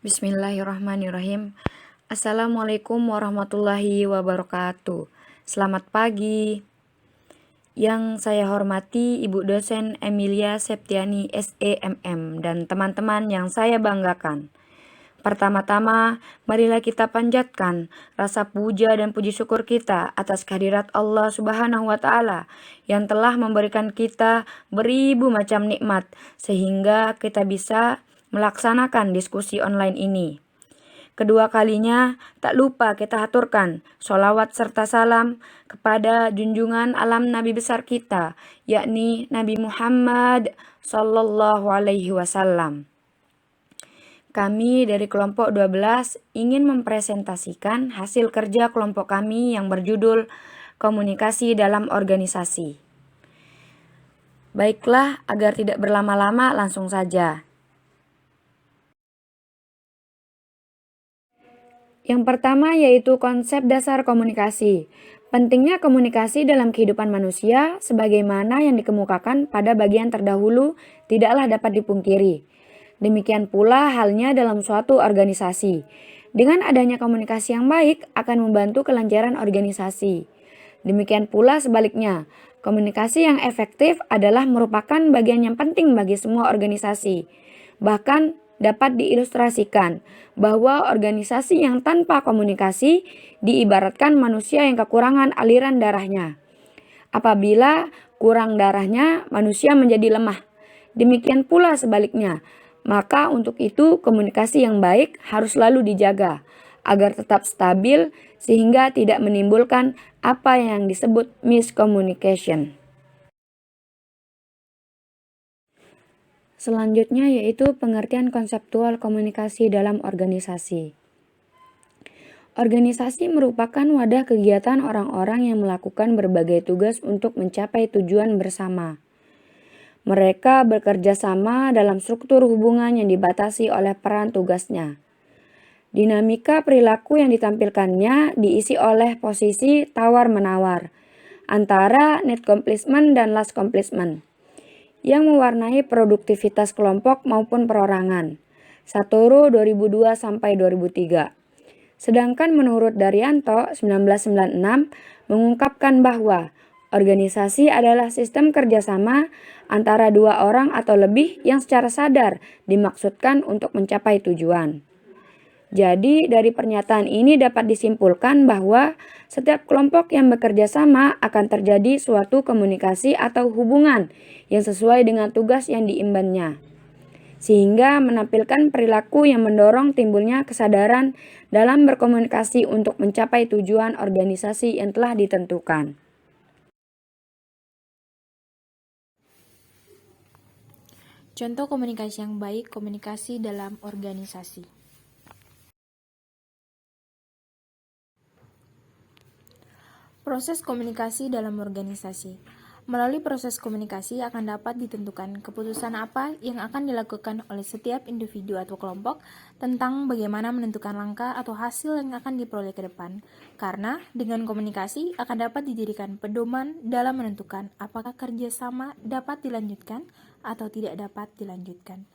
Bismillahirrahmanirrahim. Assalamualaikum warahmatullahi wabarakatuh. Selamat pagi. Yang saya hormati Ibu Dosen Emilia Septiani SEMM dan teman-teman yang saya banggakan. Pertama-tama, marilah kita panjatkan rasa puja dan puji syukur kita atas kehadirat Allah Subhanahu wa Ta'ala yang telah memberikan kita beribu macam nikmat sehingga kita bisa melaksanakan diskusi online ini. Kedua kalinya, tak lupa kita haturkan sholawat serta salam kepada junjungan alam Nabi besar kita, yakni Nabi Muhammad Sallallahu Alaihi Wasallam. Kami dari kelompok 12 ingin mempresentasikan hasil kerja kelompok kami yang berjudul Komunikasi dalam Organisasi. Baiklah, agar tidak berlama-lama langsung saja. Yang pertama yaitu konsep dasar komunikasi. Pentingnya komunikasi dalam kehidupan manusia sebagaimana yang dikemukakan pada bagian terdahulu tidaklah dapat dipungkiri. Demikian pula halnya dalam suatu organisasi. Dengan adanya komunikasi yang baik akan membantu kelancaran organisasi. Demikian pula sebaliknya, komunikasi yang efektif adalah merupakan bagian yang penting bagi semua organisasi. Bahkan dapat diilustrasikan bahwa organisasi yang tanpa komunikasi diibaratkan manusia yang kekurangan aliran darahnya. Apabila kurang darahnya, manusia menjadi lemah. Demikian pula sebaliknya. Maka untuk itu komunikasi yang baik harus selalu dijaga agar tetap stabil sehingga tidak menimbulkan apa yang disebut miscommunication. Selanjutnya yaitu pengertian konseptual komunikasi dalam organisasi. Organisasi merupakan wadah kegiatan orang-orang yang melakukan berbagai tugas untuk mencapai tujuan bersama. Mereka bekerja sama dalam struktur hubungan yang dibatasi oleh peran tugasnya. Dinamika perilaku yang ditampilkannya diisi oleh posisi tawar-menawar antara need accomplishment dan last accomplishment yang mewarnai produktivitas kelompok maupun perorangan. Satoru 2002 sampai 2003. Sedangkan menurut Daryanto 1996 mengungkapkan bahwa organisasi adalah sistem kerjasama antara dua orang atau lebih yang secara sadar dimaksudkan untuk mencapai tujuan. Jadi dari pernyataan ini dapat disimpulkan bahwa setiap kelompok yang bekerja sama akan terjadi suatu komunikasi atau hubungan yang sesuai dengan tugas yang diembannya, sehingga menampilkan perilaku yang mendorong timbulnya kesadaran dalam berkomunikasi untuk mencapai tujuan organisasi yang telah ditentukan. Contoh komunikasi yang baik, komunikasi dalam organisasi. Proses komunikasi dalam organisasi. Melalui proses komunikasi akan dapat ditentukan keputusan apa yang akan dilakukan oleh setiap individu atau kelompok tentang bagaimana menentukan langkah atau hasil yang akan diperoleh ke depan. Karena dengan komunikasi akan dapat dijadikan pedoman dalam menentukan apakah kerjasama dapat dilanjutkan atau tidak dapat dilanjutkan.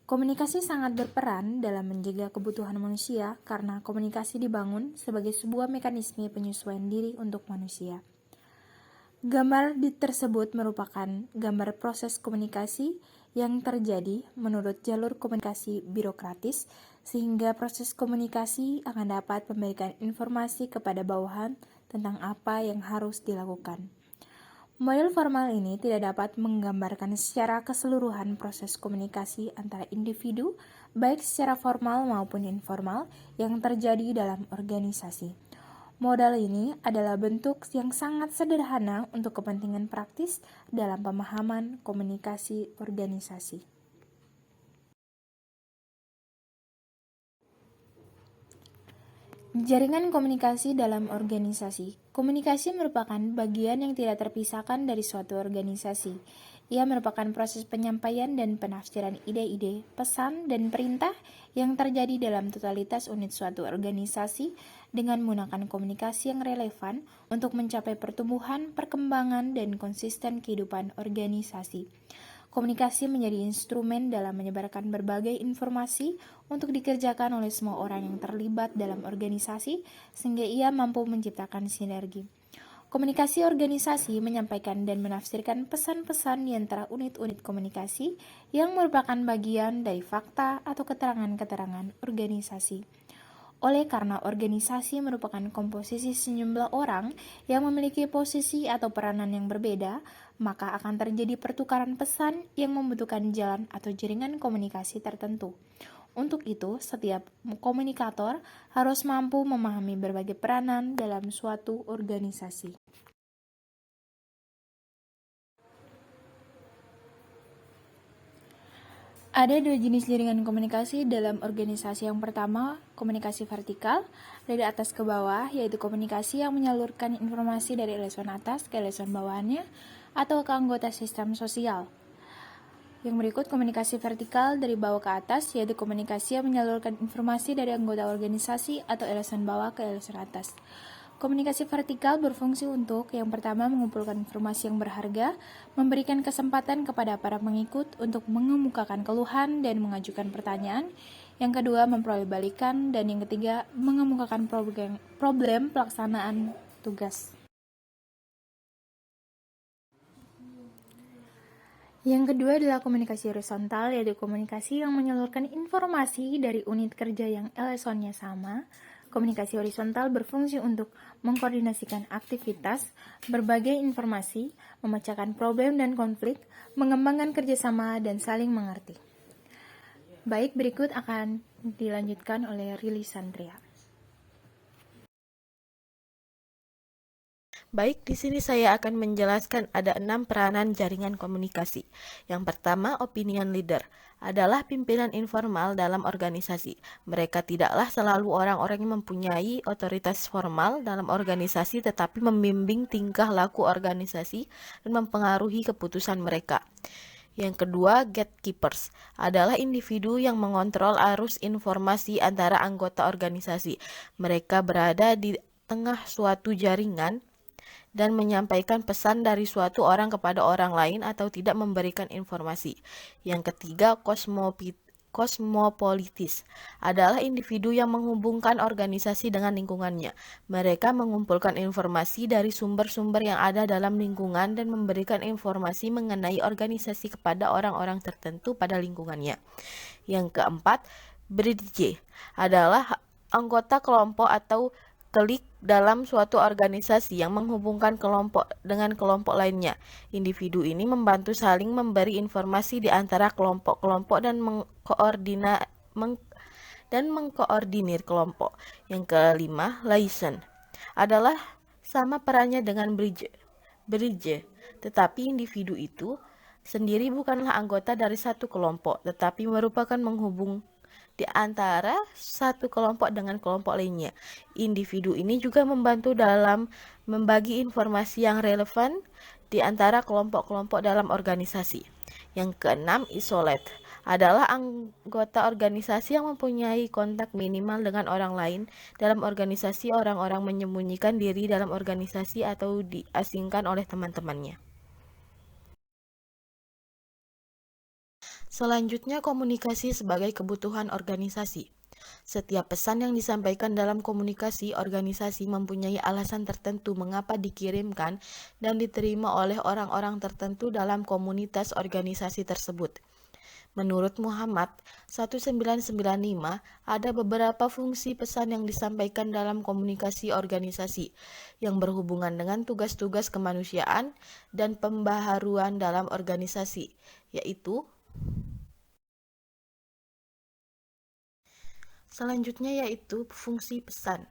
Komunikasi sangat berperan dalam menjaga kebutuhan manusia karena komunikasi dibangun sebagai sebuah mekanisme penyesuaian diri untuk manusia. Gambar tersebut merupakan gambar proses komunikasi yang terjadi menurut jalur komunikasi birokratis, sehingga proses komunikasi akan dapat memberikan informasi kepada bawahan tentang apa yang harus dilakukan. Model formal ini tidak dapat menggambarkan secara keseluruhan proses komunikasi antara individu, baik secara formal maupun informal, yang terjadi dalam organisasi. Model ini adalah bentuk yang sangat sederhana untuk kepentingan praktis dalam pemahaman komunikasi organisasi. Jaringan komunikasi dalam organisasi. Komunikasi merupakan bagian yang tidak terpisahkan dari suatu organisasi. Ia merupakan proses penyampaian dan penafsiran ide-ide, pesan, dan perintah yang terjadi dalam totalitas unit suatu organisasi dengan menggunakan komunikasi yang relevan untuk mencapai pertumbuhan, perkembangan, dan konsisten kehidupan organisasi. Komunikasi menjadi instrumen dalam menyebarkan berbagai informasi untuk dikerjakan oleh semua orang yang terlibat dalam organisasi, sehingga ia mampu menciptakan sinergi. Komunikasi organisasi menyampaikan dan menafsirkan pesan-pesan di antara unit-unit komunikasi yang merupakan bagian dari fakta atau keterangan-keterangan organisasi. Oleh karena organisasi merupakan komposisi sejumlah orang yang memiliki posisi atau peranan yang berbeda, maka akan terjadi pertukaran pesan yang membutuhkan jalan atau jaringan komunikasi tertentu. Untuk itu, setiap komunikator harus mampu memahami berbagai peranan dalam suatu organisasi. Ada dua jenis jaringan komunikasi dalam organisasi. Yang pertama, komunikasi vertikal, dari atas ke bawah, yaitu komunikasi yang menyalurkan informasi dari eselon atas ke eselon bawahnya atau ke anggota sistem sosial. Yang berikut komunikasi vertikal dari bawah ke atas, yaitu komunikasi yang menyalurkan informasi dari anggota organisasi atau eselon bawah ke eselon atas. Komunikasi vertikal berfungsi untuk, yang pertama, mengumpulkan informasi yang berharga, memberikan kesempatan kepada para pengikut untuk mengemukakan keluhan dan mengajukan pertanyaan. Yang kedua, memperoleh balikan, dan yang ketiga, mengemukakan problem pelaksanaan tugas. Yang kedua adalah komunikasi horizontal, yaitu komunikasi yang menyalurkan informasi dari unit kerja yang elesonnya sama. Komunikasi horizontal berfungsi untuk mengkoordinasikan aktivitas, berbagai informasi, memecahkan problem dan konflik, mengembangkan kerjasama, dan saling mengerti. Baik, berikut akan dilanjutkan oleh Rili Sandria. Baik, di sini saya akan menjelaskan ada 6 peranan jaringan komunikasi. Yang pertama, opinion leader adalah pimpinan informal dalam organisasi. Mereka tidaklah selalu orang-orang yang mempunyai otoritas formal dalam organisasi, tetapi membimbing tingkah laku organisasi dan mempengaruhi keputusan mereka. Yang kedua, gatekeepers adalah individu yang mengontrol arus informasi antara anggota organisasi. Mereka berada di tengah suatu jaringan dan menyampaikan pesan dari suatu orang kepada orang lain atau tidak memberikan informasi. Yang ketiga, kosmopolitis adalah individu yang menghubungkan organisasi dengan lingkungannya. Mereka mengumpulkan informasi dari sumber-sumber yang ada dalam lingkungan dan memberikan informasi mengenai organisasi kepada orang-orang tertentu pada lingkungannya. Yang keempat, bridge adalah anggota kelompok atau klik dalam suatu organisasi yang menghubungkan kelompok dengan kelompok lainnya. Individu ini membantu saling memberi informasi di antara kelompok-kelompok dan mengkoordinir kelompok. Yang kelima, liaison adalah sama perannya dengan bridge, tetapi individu itu sendiri bukanlah anggota dari satu kelompok, tetapi merupakan menghubung di antara satu kelompok dengan kelompok lainnya. Individu ini juga membantu dalam membagi informasi yang relevan di antara kelompok-kelompok dalam organisasi. Yang keenam, isolate adalah anggota organisasi yang mempunyai kontak minimal dengan orang lain. Dalam organisasi, orang-orang menyembunyikan diri dalam organisasi atau diasingkan oleh teman-temannya. Selanjutnya, komunikasi sebagai kebutuhan organisasi. Setiap pesan yang disampaikan dalam komunikasi organisasi mempunyai alasan tertentu mengapa dikirimkan dan diterima oleh orang-orang tertentu dalam komunitas organisasi tersebut. Menurut Muhammad 1995, ada beberapa fungsi pesan yang disampaikan dalam komunikasi organisasi yang berhubungan dengan tugas-tugas kemanusiaan dan pembaharuan dalam organisasi, yaitu selanjutnya yaitu fungsi pesan.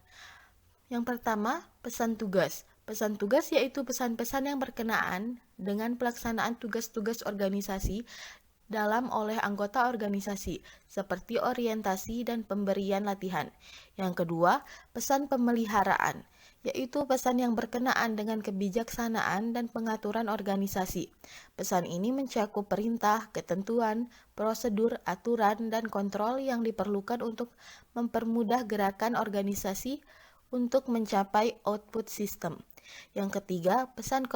Yang pertama, pesan tugas. Pesan tugas yaitu pesan-pesan yang berkenaan dengan pelaksanaan tugas-tugas organisasi dalam oleh anggota organisasi, seperti orientasi dan pemberian latihan. Yang kedua, pesan pemeliharaan, yaitu pesan yang berkenaan dengan kebijaksanaan dan pengaturan organisasi. Pesan ini mencakup perintah, ketentuan, prosedur, aturan, dan kontrol yang diperlukan untuk mempermudah gerakan organisasi untuk mencapai output system. Yang ketiga, pesan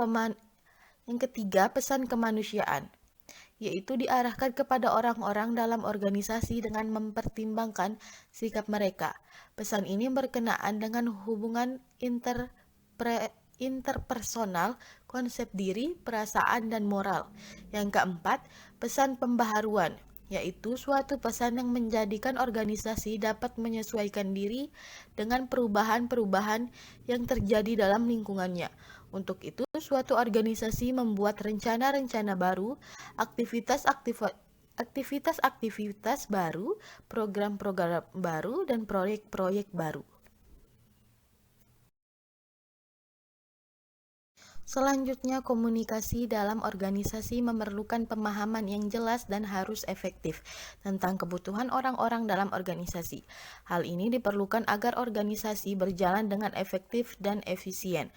kemanusiaan, yaitu diarahkan kepada orang-orang dalam organisasi dengan mempertimbangkan sikap mereka. Pesan ini berkenaan dengan hubungan interpersonal, konsep diri, perasaan, dan moral. Yang keempat, pesan pembaharuan, yaitu suatu pesan yang menjadikan organisasi dapat menyesuaikan diri dengan perubahan-perubahan yang terjadi dalam lingkungannya. Untuk itu, suatu organisasi membuat rencana-rencana baru, aktivitas-aktivitas baru, program-program baru, dan proyek-proyek baru. Selanjutnya, komunikasi dalam organisasi memerlukan pemahaman yang jelas dan harus efektif tentang kebutuhan orang-orang dalam organisasi. Hal ini diperlukan agar organisasi berjalan dengan efektif dan efisien.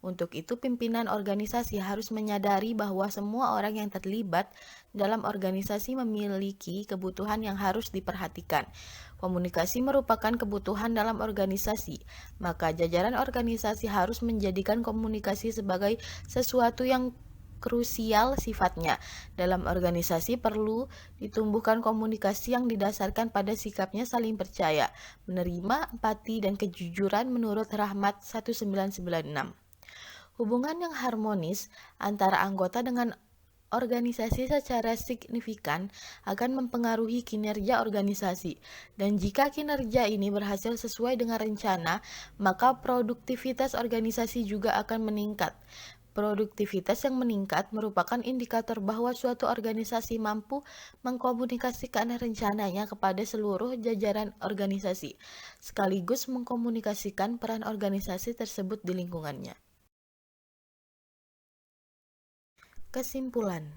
Untuk itu, pimpinan organisasi harus menyadari bahwa semua orang yang terlibat dalam organisasi memiliki kebutuhan yang harus diperhatikan. Komunikasi merupakan kebutuhan dalam organisasi, maka jajaran organisasi harus menjadikan komunikasi sebagai sesuatu yang krusial sifatnya. Dalam organisasi perlu ditumbuhkan komunikasi yang didasarkan pada sikapnya saling percaya, menerima, empati, dan kejujuran menurut Rahmat 1996. Hubungan yang harmonis antara anggota dengan organisasi secara signifikan akan mempengaruhi kinerja organisasi, dan jika kinerja ini berhasil sesuai dengan rencana, maka produktivitas organisasi juga akan meningkat. Produktivitas yang meningkat merupakan indikator bahwa suatu organisasi mampu mengkomunikasikan rencananya kepada seluruh jajaran organisasi, sekaligus mengkomunikasikan peran organisasi tersebut di lingkungannya. Kesimpulan.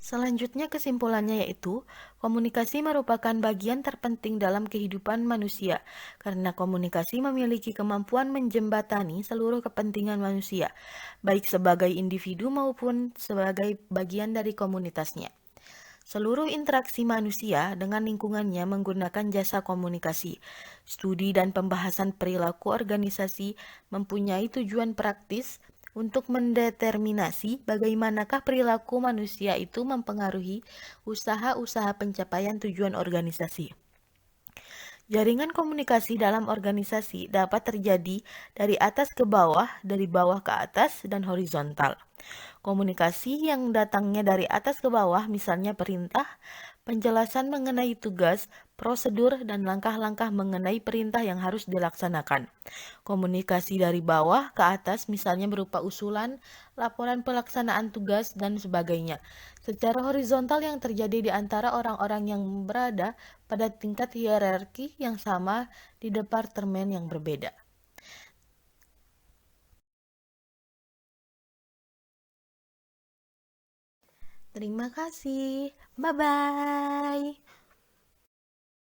Selanjutnya kesimpulannya yaitu, komunikasi merupakan bagian terpenting dalam kehidupan manusia, karena komunikasi memiliki kemampuan menjembatani seluruh kepentingan manusia, baik sebagai individu maupun sebagai bagian dari komunitasnya. Seluruh interaksi manusia dengan lingkungannya menggunakan jasa komunikasi. Studi dan pembahasan perilaku organisasi mempunyai tujuan praktis untuk mendeterminasi bagaimanakah perilaku manusia itu mempengaruhi usaha-usaha pencapaian tujuan organisasi. Jaringan komunikasi dalam organisasi dapat terjadi dari atas ke bawah, dari bawah ke atas, dan horizontal. Komunikasi yang datangnya dari atas ke bawah, misalnya perintah, penjelasan mengenai tugas, prosedur, dan langkah-langkah mengenai perintah yang harus dilaksanakan. Komunikasi dari bawah ke atas, misalnya berupa usulan, laporan pelaksanaan tugas, dan sebagainya. Secara horizontal yang terjadi di antara orang-orang yang berada pada tingkat hierarki yang sama di departemen yang berbeda. Terima kasih. Bye-bye.